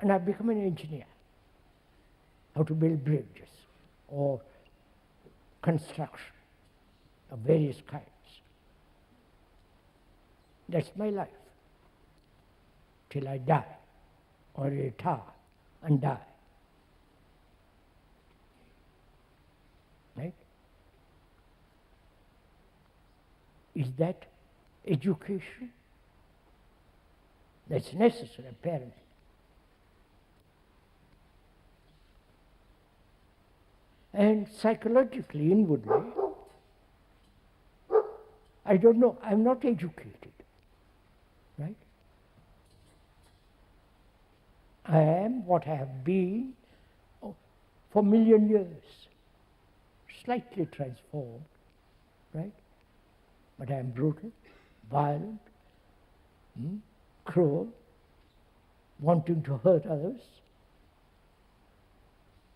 and I've become an engineer. How to build bridges or construction of various kinds. That's my life, till I die, or retire and die. Right? Is that education? That's necessary, apparently. And psychologically, inwardly, I don't know, I'm not educated, right? I am what I have been for a million years, slightly transformed, right? But I am brutal, violent, cruel, wanting to hurt others,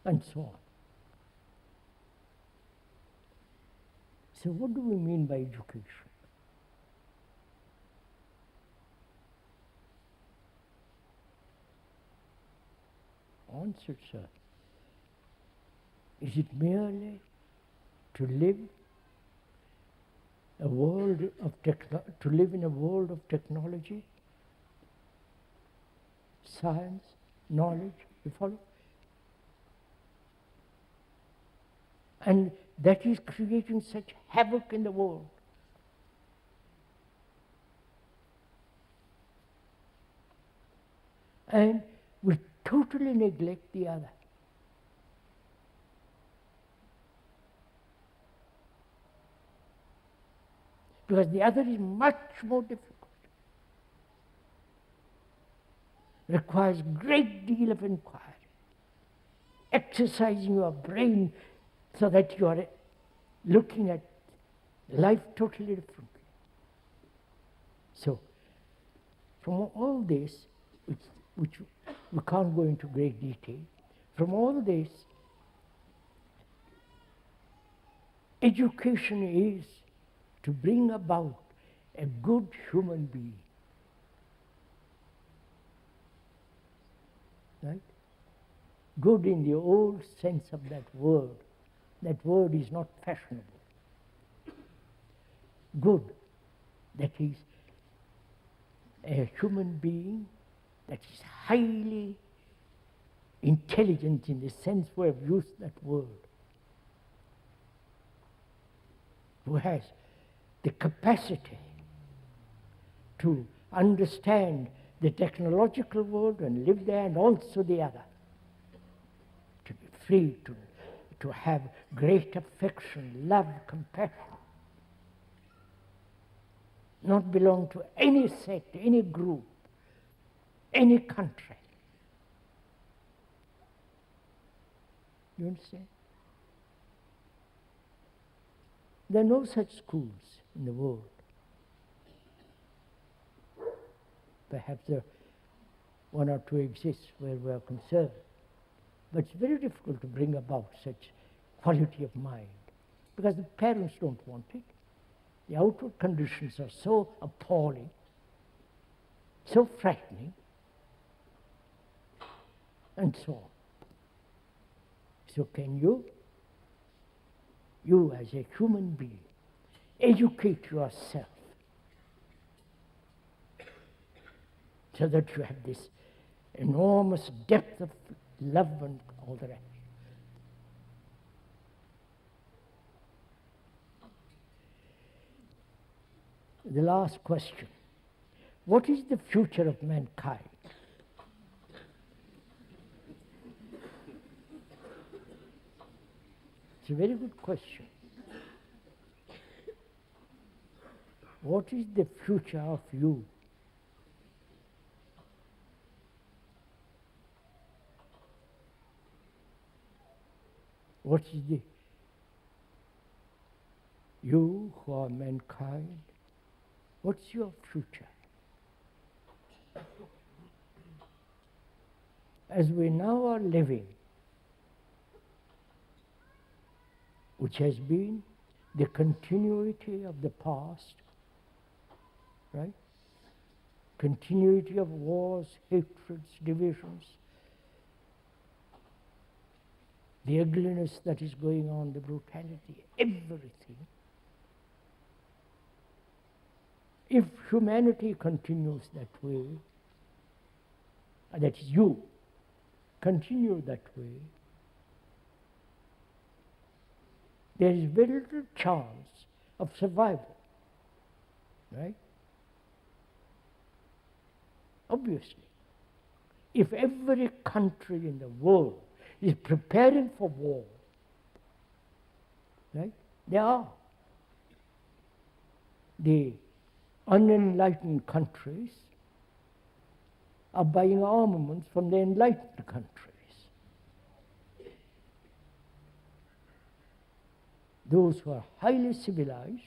and so on. So what do we mean by education? Answer, sir. Is it merely to live a world of to live in a world of technology, science, knowledge? You follow? And that is creating such havoc in the world. And we totally neglect the other. Because the other is much more difficult. Requires great deal of inquiry, exercising your brain so that you are looking at life totally differently. So, from all this, which we can't go into great detail, from all this, education is to bring about a good human being. Right? Good in the old sense of that word. That word is not fashionable. Good, that is a human being that is highly intelligent in the sense we have used that word, who has the capacity to understand the technological world and live there, and also the other, to be free, to have great affection, love, compassion, not belong to any sect, any group, any country. You understand? There are no such schools in the world. Perhaps there one or two exist where we are concerned. But it's very difficult to bring about such quality of mind because the parents don't want it. The outward conditions are so appalling, so frightening, and so on. So can you as a human being, educate yourself so that you have this enormous depth of love and all the rest? The last question. What is the future of mankind? It's a very good question. What is the future of you? What is the you who are mankind? What's your future? As we now are living, which has been the continuity of the past, right? Continuity of wars, hatreds, divisions, the ugliness that is going on, the brutality, everything. If humanity continues that way, that is you, continue that way, there is very little chance of survival, right? Of obviously, if every country in the world is preparing for war, right? They are. The unenlightened countries are buying armaments from the enlightened countries. Those who are highly civilized,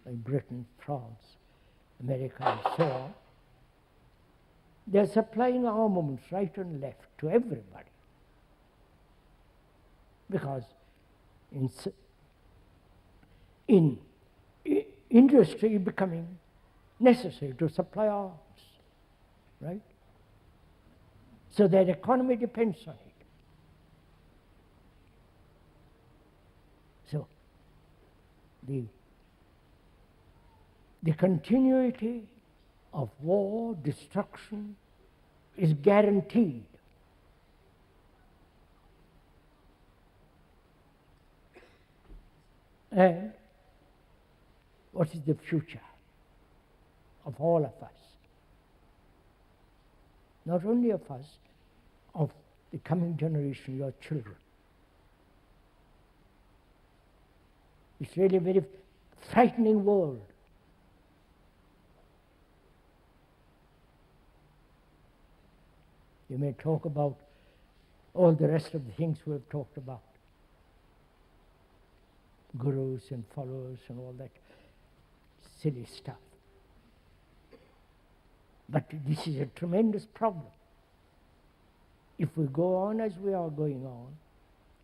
like Britain, France, America, and so on, they're supplying armaments right and left to everybody. Because in industry becoming necessary to supply arms, right? So their economy depends on it. So the continuity of war, destruction, is guaranteed. And what is the future of all of us? Not only of us, of the coming generation, your children. It's really a very frightening world. You may talk about all the rest of the things we have talked about. Gurus and followers and all that silly stuff. But this is a tremendous problem. If we go on as we are going on,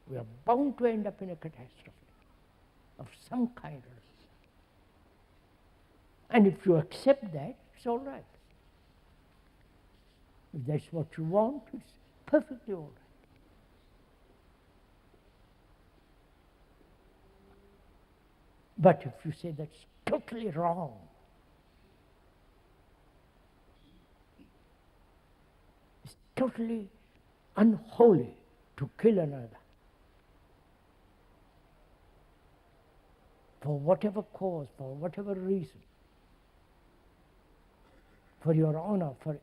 we are bound to end up in a catastrophe of some kind. And if you accept that, it's all right. If that's what you want, it's perfectly all right. But if you say that's totally wrong, it's totally unholy to kill another for whatever cause, for whatever reason, for your honor, for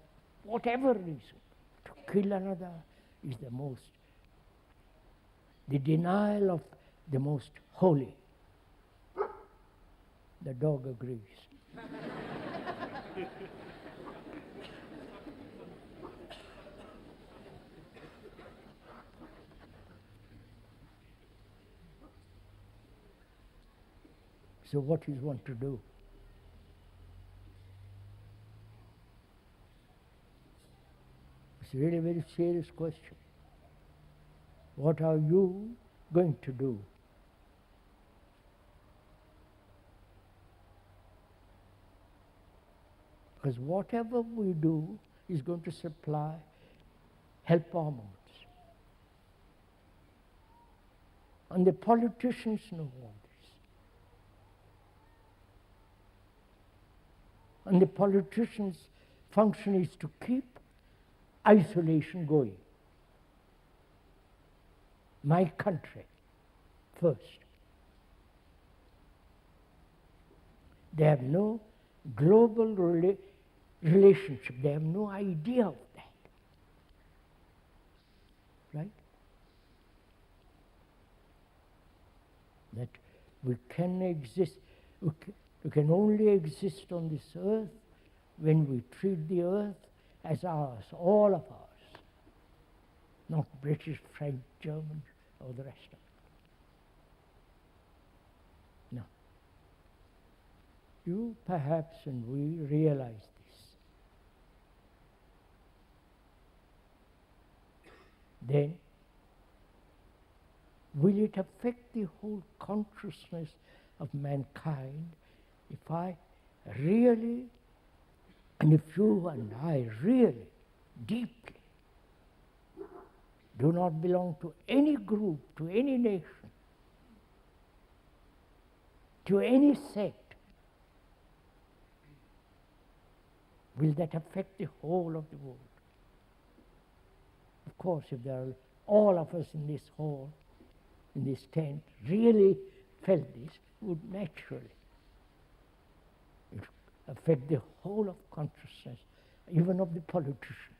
whatever reason, to kill another is the denial of the most holy. The dog agrees. So what is one to do? It's really a very serious question. What are you going to do? Because whatever we do is going to help armaments. And the politicians know all this. And the politicians' function is to keep isolation going. My country first. They have no global relationship. They have no idea of that. Right? That we can exist, we can only exist on this earth when we treat the earth as ours, all of ours. Not British, French, German, or the rest of it. No. You perhaps and we realize this. Then, will it affect the whole consciousness of mankind if I really, and if you and I really, deeply, do not belong to any group, to any nation, to any sect? Will that affect the whole of the world? Of course, if there are all of us in this hall, in this tent, really felt this, would naturally it affect the whole of consciousness even of the politicians.